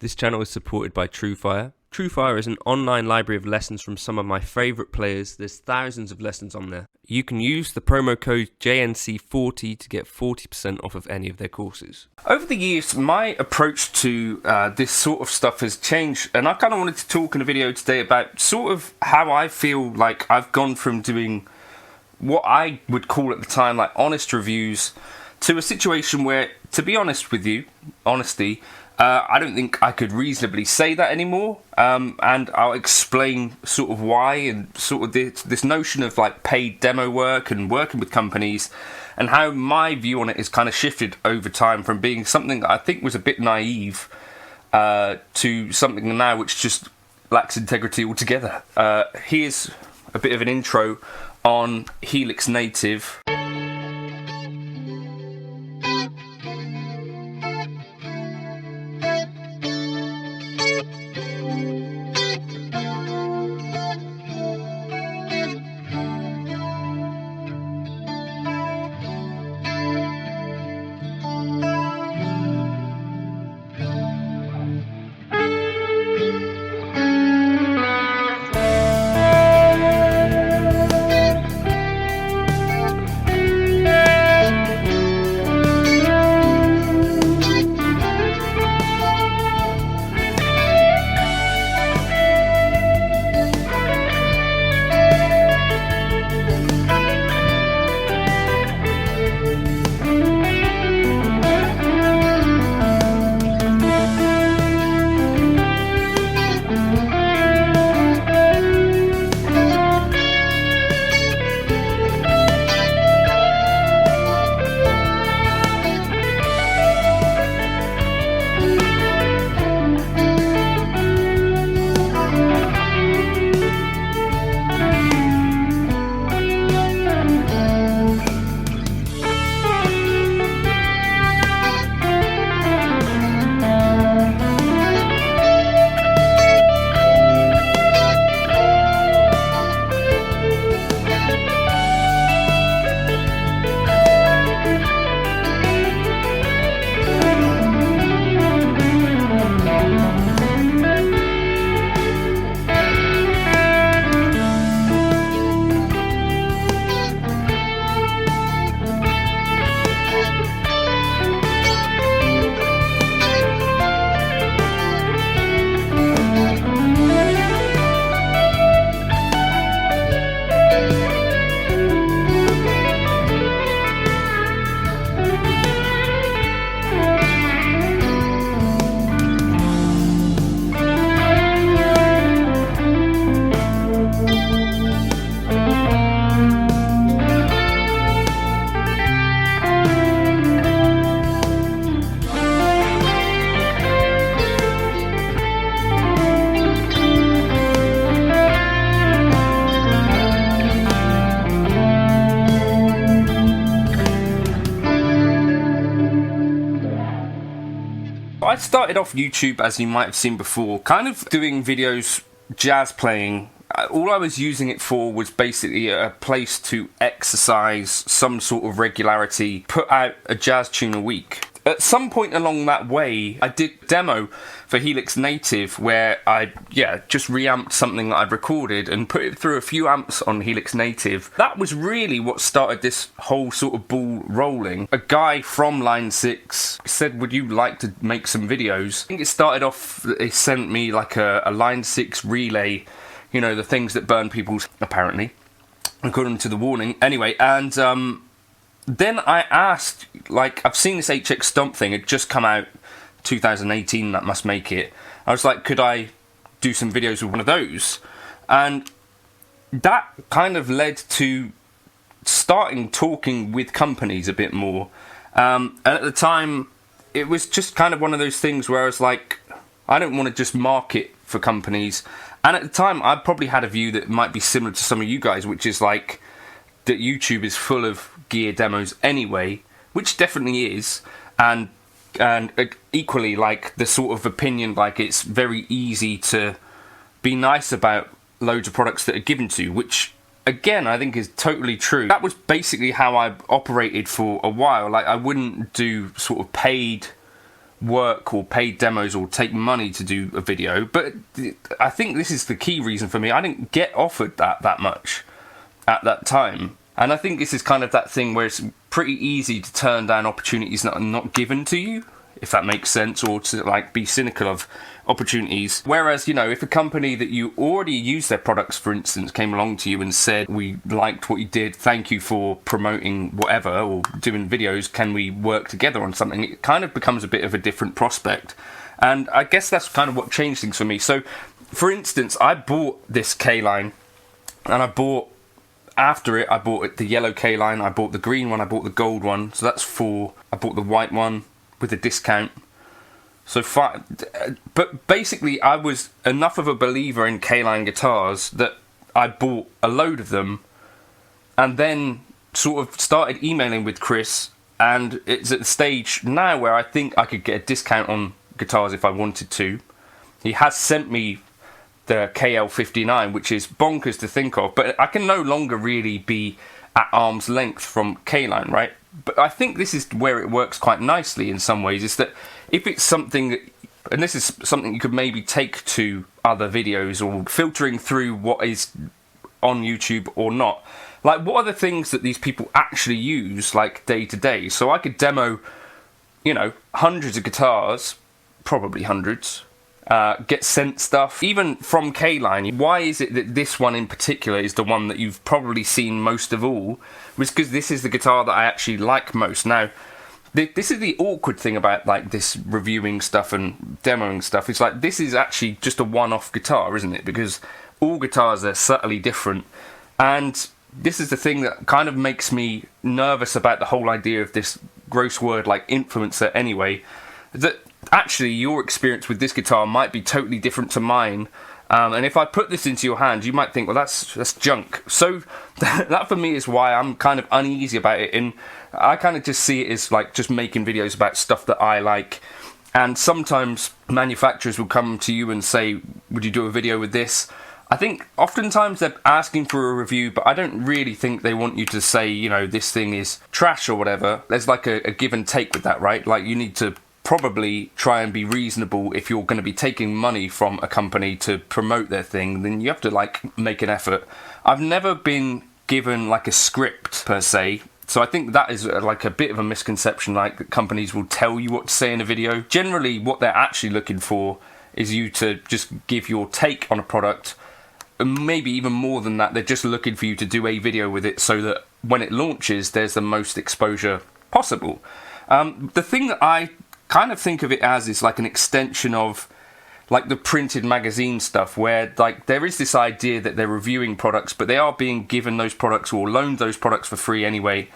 This channel is supported by TrueFire. TrueFire is an online library of lessons from some of my favourite players. There's thousands of lessons on there. You can use the promo code JNC40 to get 40% off of any of their courses. Over the years, my approach to this sort of stuff has changed, and I kind of wanted to talk in a video today about sort of how I feel like I've gone from doing what I would call at the time like honest reviews to a situation where, to be honest with you, I don't think I could reasonably say that anymore, and I'll explain sort of why, and sort of this notion of like paid demo work and working with companies, and how my view on it has kind of shifted over time from being something that I think was a bit naive to something now which just lacks integrity altogether. Here's a bit of an intro on Helix Native. I started off YouTube, as you might have seen before, kind of doing videos, jazz playing. All I was using it for was basically a place to exercise some sort of regularity, put out a jazz tune a week. At some point along that way, I did a demo for Helix Native where I, just reamped something that I'd recorded and put it through a few amps on Helix Native. That was really what started this whole sort of ball rolling. A guy from Line 6 said, would you like to make some videos? I think it started off, they sent me like a Line 6 relay, you know, the things that burn people's, apparently, according to the warning. Anyway, and then I asked, like, I've seen this HX Stomp thing, it just come out 2018, that must make it. I was like, could I do some videos with one of those? And that kind of led to starting talking with companies a bit more. And at the time, it was just kind of one of those things where I was like, I don't want to just market for companies. And at the time, I probably had a view that might be similar to some of you guys, which is like, that YouTube is full of gear demos anyway, which definitely is, and equally like the sort of opinion like it's very easy to be nice about loads of products that are given to, which again I think is totally true. That was basically how I operated for a while. Like, I wouldn't do sort of paid work or paid demos or take money to do a video, but I think this is the key reason for me. I didn't get offered that much at that time, and I think this is kind of that thing where it's pretty easy to turn down opportunities that are not given to you, if that makes sense, or to like be cynical of opportunities. Whereas, you know, if a company that you already use their products, for instance, came along to you and said, we liked what you did, thank you for promoting whatever or doing videos, can we work together on something, it kind of becomes a bit of a different prospect. And I guess that's kind of what changed things for me. So for instance, I bought this K Line, and after it I bought the yellow K Line, I bought the green one, I bought the gold one, so that's 4. I bought the white one with a discount, so 5. But basically I was enough of a believer in K Line guitars that I bought a load of them, and then sort of started emailing with Chris, and it's at the stage now where I think I could get a discount on guitars if I wanted to. He has sent me the KL59, which is bonkers to think of, but I can no longer really be at arm's length from K Line, right? But I think this is where it works quite nicely in some ways, is that if it's something that, and this is something you could maybe take to other videos or filtering through what is on YouTube or not, like what are the things that these people actually use like day to day? So I could demo, you know, hundreds of guitars, probably hundreds, get sent stuff, even from K Line. Why is it that this one in particular is the one that you've probably seen most of all? Was because this is the guitar that I actually like most. Now, this is the awkward thing about like this reviewing stuff and demoing stuff. It's like this is actually just a one-off guitar, isn't it? Because all guitars are subtly different, and this is the thing that kind of makes me nervous about the whole idea of this gross word like influencer anyway, that actually your experience with this guitar might be totally different to mine, and if I put this into your hand, you might think, well, that's junk. So that for me is why I'm kind of uneasy about it, and I kind of just see it as like just making videos about stuff that I like. And sometimes manufacturers will come to you and say, would you do a video with this? I think oftentimes they're asking for a review, but I don't really think they want you to say, you know, this thing is trash or whatever. There's like a give and take with that, right? Like you need to probably try and be reasonable. If you're going to be taking money from a company to promote their thing, then you have to like make an effort. I've never been given like a script per se, so I think that is like a bit of a misconception, like that companies will tell you what to say in a video. Generally what they're actually looking for is you to just give your take on a product, and maybe even more than that, they're just looking for you to do a video with it so that when it launches there's the most exposure possible. The thing that I kind of think of it as is like an extension of like the printed magazine stuff, where like there is this idea that they're reviewing products, but they are being given those products or loaned those products for free anyway.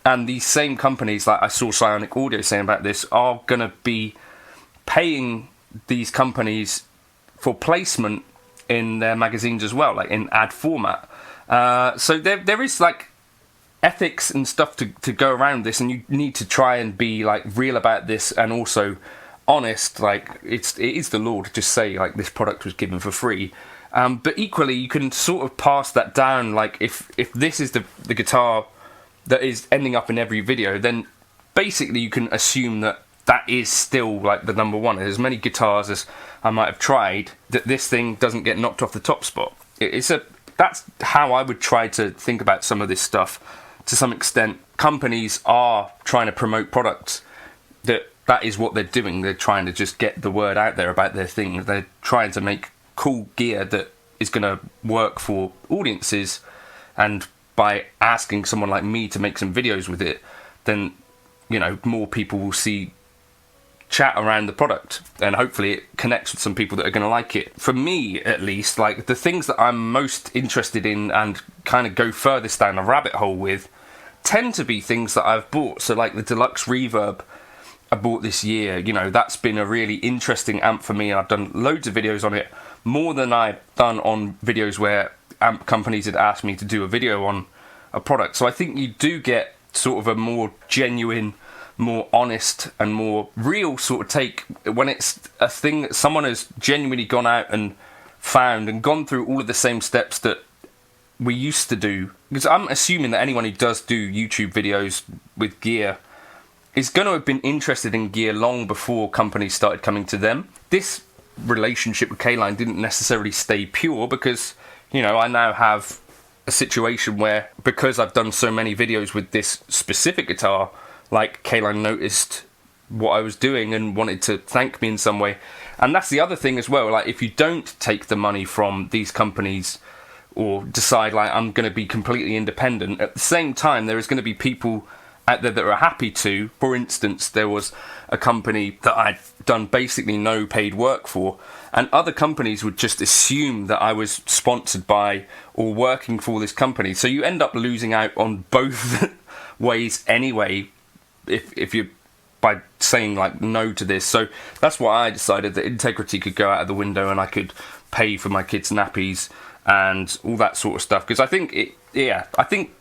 And these same companies, like I saw Psionic Audio saying about this, are going to be paying these companies for placement in their magazines as well, like in ad format. So there is like ethics and stuff to go around this, and you need to try and be like real about this and also honest. Like it is the law to just say like this product was given for free, but equally you can sort of pass that down. Like if this is the guitar that is ending up in every video, then basically you can assume that is still like the number one. As many guitars as I might have tried, that this thing doesn't get knocked off the top spot. That's how I would try to think about some of this stuff. To some extent, companies are trying to promote products. That is what they're doing. They're trying to just get the word out there about their thing. They're trying to make cool gear that is going to work for audiences, and by asking someone like me to make some videos with it, then, you know, more people will see chat around the product, and hopefully it connects with some people that are going to like it. For me, at least, like the things that I'm most interested in and kind of go furthest down a rabbit hole with tend to be things that I've bought. So like the Deluxe Reverb I bought this year, you know, that's been a really interesting amp for me. I've done loads of videos on it, more than I've done on videos where amp companies had asked me to do a video on a product. So I think you do get sort of a more genuine, more honest and more real sort of take when it's a thing that someone has genuinely gone out and found and gone through all of the same steps that we used to do. Because I'm assuming that anyone who does do YouTube videos with gear is going to have been interested in gear long before companies started coming to them. This relationship with K Line didn't necessarily stay pure because, you know, I now have a situation where, because I've done so many videos with this specific guitar, like, K Line noticed what I was doing and wanted to thank me in some way. And that's the other thing as well, like, if you don't take the money from these companies or decide, like, I'm going to be completely independent, at the same time there is going to be people out there that are happy to. For instance, there was a company that I'd done basically no paid work for, and other companies would just assume that I was sponsored by or working for this company. So you end up losing out on both ways anyway, if you by saying, like, no to this. So that's why I decided that integrity could go out of the window and I could pay for my kids' nappies and all that sort of stuff. Because I think I think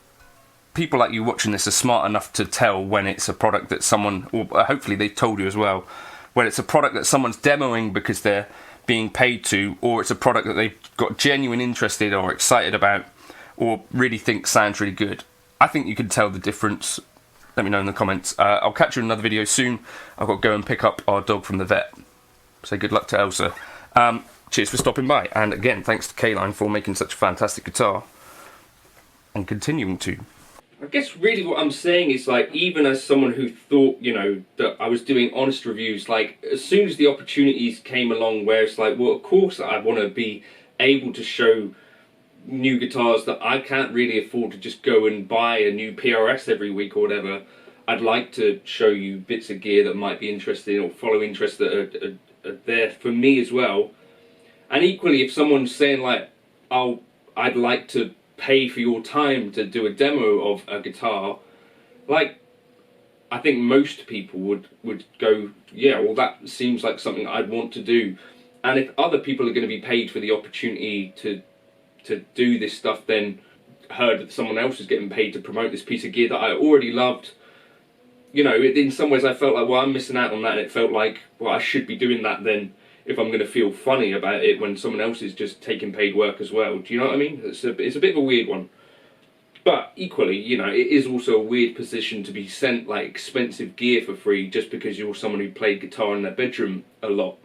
people like you watching this are smart enough to tell when it's a product that someone, or hopefully they've told you as well, when it's a product that someone's demoing because they're being paid to, or it's a product that they've got genuine interest in or excited about, or really think sounds really good. I think you can tell the difference. Let me know in the comments. I'll catch you in another video soon. I've got to go and pick up our dog from the vet. Say good luck to Elsa. Cheers for stopping by. And again, thanks to K Line for making such a fantastic guitar. And continuing to. I guess really what I'm saying is, like, even as someone who thought, you know, that I was doing honest reviews, like, as soon as the opportunities came along where it's like, well, of course I want to be able to show new guitars that I can't really afford to just go and buy a new PRS every week or whatever. I'd like to show you bits of gear that might be interesting or follow interests that are there for me as well. And equally, if someone's saying, like, oh, I'd like to pay for your time to do a demo of a guitar, like, I think most people would go, yeah, well, that seems like something I'd want to do. And if other people are going to be paid for the opportunity to do this stuff, then heard that someone else was getting paid to promote this piece of gear that I already loved, you know, in some ways I felt like, well, I'm missing out on that, and it felt like, well, I should be doing that then if I'm going to feel funny about it when someone else is just taking paid work as well. Do you know what I mean? It's a bit of a weird one. But equally, you know, it is also a weird position to be sent, like, expensive gear for free just because you're someone who played guitar in their bedroom a lot.